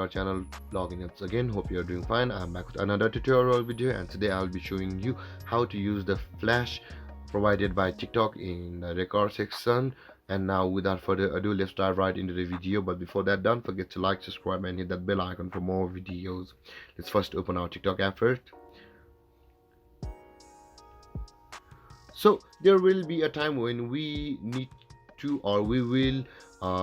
our channel Logging It's again. Hope you're doing fine. I'm back with another tutorial video, and today I'll be showing you how to use the flash provided by TikTok in the record section. And now without further ado, let's dive right into the video. But before that, don't forget to like, subscribe and hit that bell icon for more videos. Let's first open our TikTok app first. So there will be a time when we need to, or we will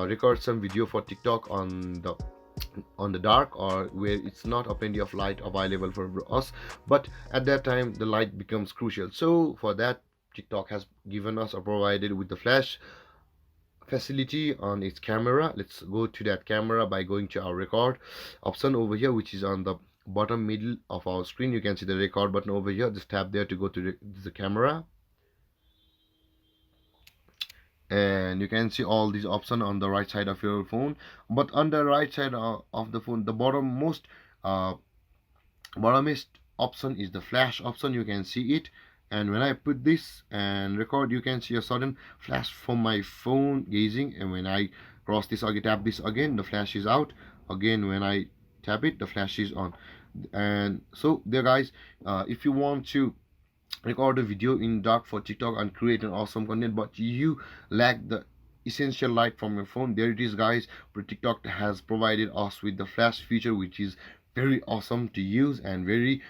record some video for TikTok on the dark, or where it's not a plenty of light available for us, but at that time the light becomes crucial. So for that, TikTok has given us or provided with the flash facility on its camera. Let's go to that camera by going to our record option over here, which is on the bottom middle of our screen. You can see the record button over here. Just tap there to go to the camera, and you can see all these options on the right side of your phone. But on the right side of the phone, the bottommost option is the flash option. You can see it, and when I put this and record, you can see a sudden flash from my phone gazing, and when I cross this again, tap this again, the flash is out again. When I tap it, the flash is on. And so there guys, if you want to record a video in dark for TikTok and create an awesome content, but you lack the essential light from your phone, there it is guys. But TikTok has provided us with the flash feature, which is very awesome to use and very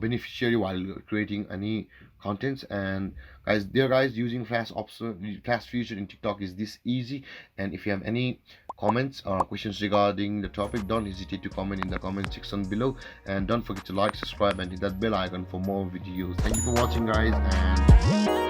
beneficiary while creating any contents. And guys, using flash feature in TikTok is this easy. And if you have any comments or questions regarding the topic, don't hesitate to comment in the comment section below, and don't forget to like, subscribe and hit that bell icon for more videos. Thank you for watching guys, and